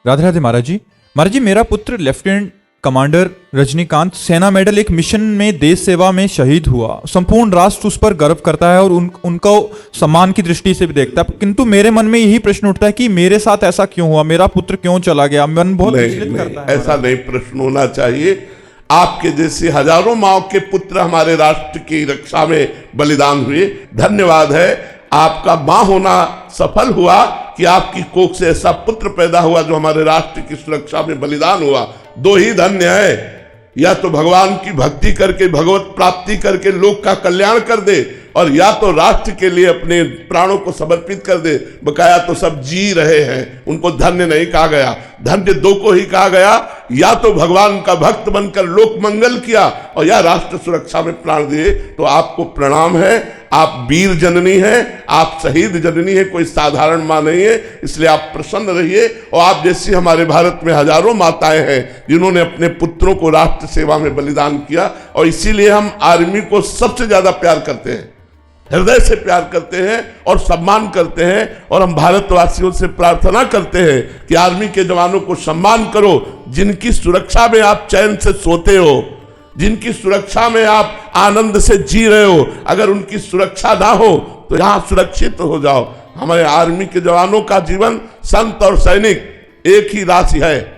राधे राधे महाराज जी। महाराज जी, मेरा पुत्र lieutenant commander Rajinikanth सेना मेडल एक मिशन में देश सेवा में शहीद हुआ। संपूर्ण राष्ट्र उस पर गर्व करता है और उनको सम्मान की दृष्टि से भी देखता है, किंतु मेरे मन में यही प्रश्न उठता है कि मेरे साथ ऐसा क्यों हुआ, मेरा पुत्र क्यों चला गया। मन बहुत विचलित करता है। ऐसा नहीं प्रश्न होना चाहिए। आपके जैसे हजारों माओ के पुत्र हमारे राष्ट्र की रक्षा में बलिदान हुए। धन्यवाद है, आपका मां होना सफल हुआ कि आपकी कोख से ऐसा पुत्र पैदा हुआ जो हमारे राष्ट्र की सुरक्षा में बलिदान हुआ। दो ही धन्य है, या तो भगवान की भक्ति करके भगवत प्राप्ति करके लोक का कल्याण कर दे, और या तो राष्ट्र के लिए अपने प्राणों को समर्पित कर दे। बकाया तो सब जी रहे हैं, उनको धन्य नहीं कहा गया। धन्य दो को ही कहा गया, या तो भगवान का भक्त बनकर लोक मंगल किया और या राष्ट्र सुरक्षा में प्राण दिए। तो आपको प्रणाम है, आप वीर जननी है, आप शहीद जननी है, कोई साधारण मां नहीं है। इसलिए आप प्रसन्न रहिए। और आप जैसी हमारे भारत में हजारों माताएं हैं जिन्होंने अपने पुत्रों को राष्ट्र सेवा में बलिदान किया, और इसीलिए हम आर्मी को सबसे ज्यादा प्यार करते हैं, हृदय से प्यार करते हैं और सम्मान करते हैं। और हम भारतवासियों से प्रार्थना करते हैं कि आर्मी के जवानों को सम्मान करो, जिनकी सुरक्षा में आप चैन से सोते हो, जिनकी सुरक्षा में आप आनंद से जी रहे हो। अगर उनकी सुरक्षा ना हो तो यहां सुरक्षित हो जाओ। हमारे आर्मी के जवानों का जीवन, संत और सैनिक एक ही राशि है।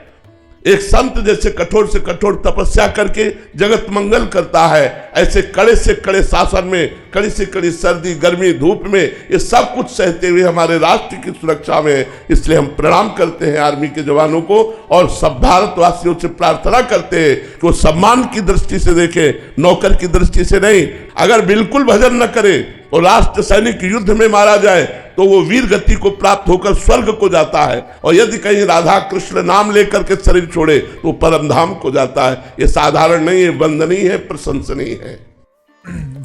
एक संत जैसे कठोर से कठोर तपस्या करके जगत मंगल करता है, ऐसे कड़े से कड़े शासन में, कड़ी से कड़ी सर्दी गर्मी धूप में ये सब कुछ सहते हुए हमारे राष्ट्र की सुरक्षा में। इसलिए हम प्रणाम करते हैं आर्मी के जवानों को, और सब भारतवासियों से प्रार्थना करते हैं कि वो सम्मान की दृष्टि से देखे, नौकर की दृष्टि से नहीं। अगर बिल्कुल भजन न करे और राष्ट्र सैनिक युद्ध में मारा जाए तो वो वीर गति को प्राप्त होकर स्वर्ग को जाता है, और यदि कहीं राधा कृष्ण नाम लेकर के शरीर छोड़े तो परम धाम को जाता है। ये साधारण नहीं है, वंदनीय है, प्रशंसनीय है।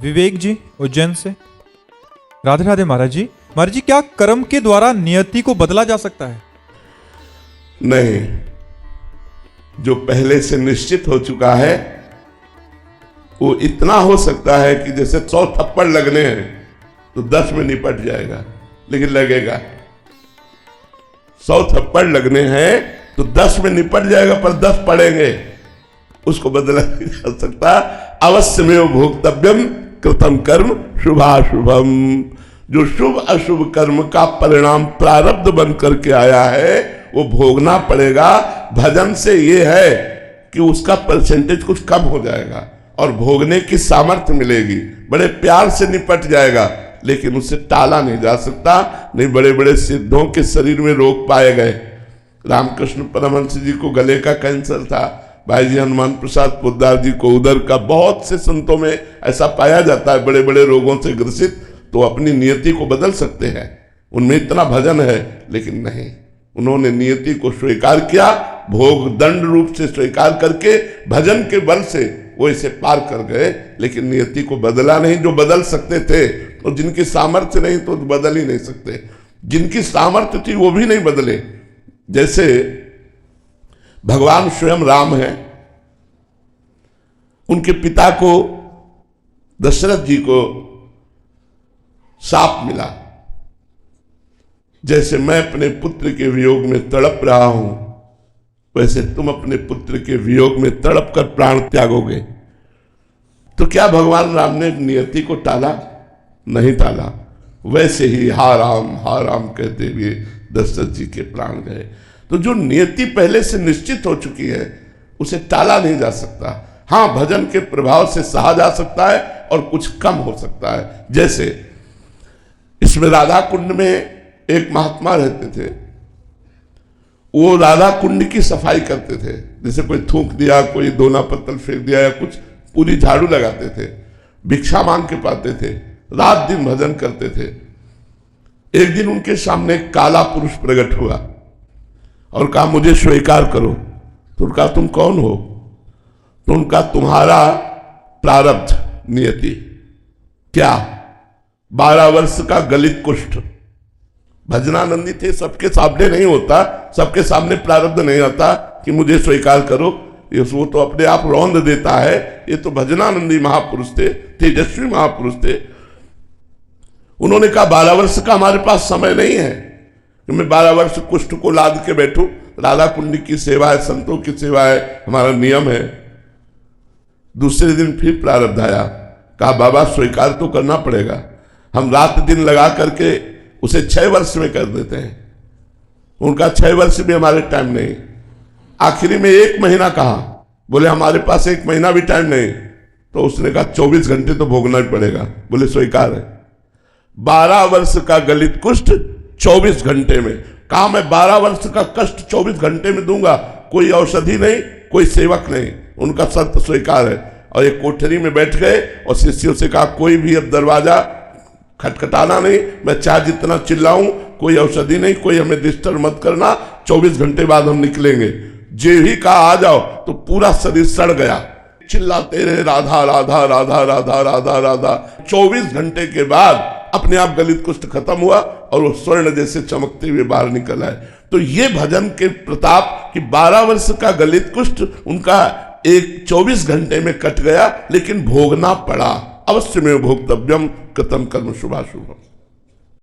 विवेक जी उज्जैन से। राधे राधे महाराज जी। महाराज जी, क्या कर्म के द्वारा नियति को बदला जा सकता है? नहीं, जो पहले से निश्चित हो चुका है वो इतना हो सकता है कि जैसे 100 थप्पड़ लगने हैं तो 10 में निपट जाएगा, लेकिन लगेगा। 100 थप्पड़ लगने हैं तो 10 में निपट जाएगा, पर 10 पड़ेंगे, उसको बदला नहीं जा सकता। अवश्य में भोक्तव्यम कृतम कर्म शुभाशुभम। जो शुभ अशुभ कर्म का परिणाम प्रारब्ध बन करके आया है वो भोगना पड़ेगा। भजन से ये है कि उसका परसेंटेज कुछ कम हो जाएगा और भोगने की सामर्थ्य मिलेगी, बड़े प्यार से निपट जाएगा, लेकिन उससे टाला नहीं जा सकता। नहीं, बड़े बड़े सिद्धों के शरीर में रोग पाए गए। रामकृष्ण परमहंस जी को गले का कैंसर था, भाई जी हनुमान प्रसाद पोद्दार जी को उदर का, बहुत से संतों में ऐसा पाया जाता है बड़े बड़े रोगों से ग्रसित। तो अपनी नियति को बदल सकते हैं, उनमें इतना भजन है, लेकिन नहीं, उन्होंने नियति को स्वीकार किया, भोग दंड रूप से स्वीकार करके भजन के बल से वो इसे पार कर गए, लेकिन नियति को बदला नहीं। जो बदल सकते थे, और जिनकी सामर्थ्य नहीं तो बदल ही नहीं सकते। जिनकी सामर्थ्य थी वो भी नहीं बदले। जैसे भगवान स्वयं राम हैं, उनके पिता को दशरथ जी को शाप मिला, जैसे मैं अपने पुत्र के वियोग में तड़प रहा हूं वैसे तुम अपने पुत्र के वियोग में तड़प कर प्राण त्यागोगे। तो क्या भगवान राम ने नियति को टाला? नहीं टाला। वैसे ही हा राम कहते हुए दशरथ जी के प्राण गए। तो जो नियति पहले से निश्चित हो चुकी है उसे टाला नहीं जा सकता। हाँ, भजन के प्रभाव से सहा जा सकता है और कुछ कम हो सकता है। जैसे इसमें राधा कुंड में एक महात्मा रहते थे, वो राधा कुंड की सफाई करते थे। जैसे कोई थूक दिया, कोई दोना पत्तल फेंक दिया या कुछ, पूरी झाड़ू लगाते थे, भिक्षा मांग के पाते थे, रात दिन भजन करते थे। एक दिन उनके सामने एक काला पुरुष प्रकट हुआ और कहा मुझे स्वीकार करो। तो उनका तुम कौन हो? तो उनका तुम्हारा प्रारब्ध नियति। क्या? 12 वर्ष का गलित कुष्ठ। भजनानंदी थे, सबके सामने नहीं होता, सबके सामने प्रारब्ध नहीं आता कि मुझे स्वीकार करो। ये वो तो अपने आप रौंद देता है। ये तो भजनानंदी महापुरुष थे, तेजस्वी महापुरुष थे। उन्होंने कहा 12 वर्ष का हमारे पास समय नहीं है, कि मैं 12 वर्ष कुष्ठ को लाद के बैठूं। राधा कुंड की सेवा है, संतों की सेवा है, हमारा नियम है। दूसरे दिन फिर प्रारब्ध आया, कहा बाबा स्वीकार तो करना पड़ेगा। हम रात दिन लगा करके उसे 6 वर्ष में कर देते हैं, उनका 6 वर्ष भी हमारे टाइम नहीं। आखिरी में 1 महीना कहा, बोले हमारे पास 1 महीना भी टाइम नहीं। तो उसने कहा 24 घंटे तो भोगना ही पड़ेगा। बोले स्वीकार है। 12 वर्ष का गलित कुष्ठ 24 घंटे में। कहा मैं 12 वर्ष का कष्ट 24 घंटे में दूंगा, कोई औषधि नहीं, कोई सेवक नहीं। उनका शर्त स्वीकार है। और एक कोठरी में बैठ गए और शिष्यों से कहा कोई भी अब दरवाजा खटखटाना नहीं, मैं चाहे जितना चिल्लाऊं, कोई औषधि नहीं, कोई हमें डिस्टर्ब मत करना, 24 घंटे बाद हम निकलेंगे। जे ही कहा आ जाओ तो पूरा शरीर सड़ गया, चिल्लाते रहे राधा राधा राधा राधा राधा राधा। 24 घंटे के बाद अपने आप गलित कुष्ठ खत्म हुआ और वो स्वर्ण जैसे चमकते हुए बाहर निकल आए। तो ये भजन के प्रताप कि 12 वर्ष का गलित कुष्ठ उनका 24 घंटे में कट गया, लेकिन भोगना पड़ा। अवश्य में भोक्तव्यम कृतम कर्म शुभाशुभम।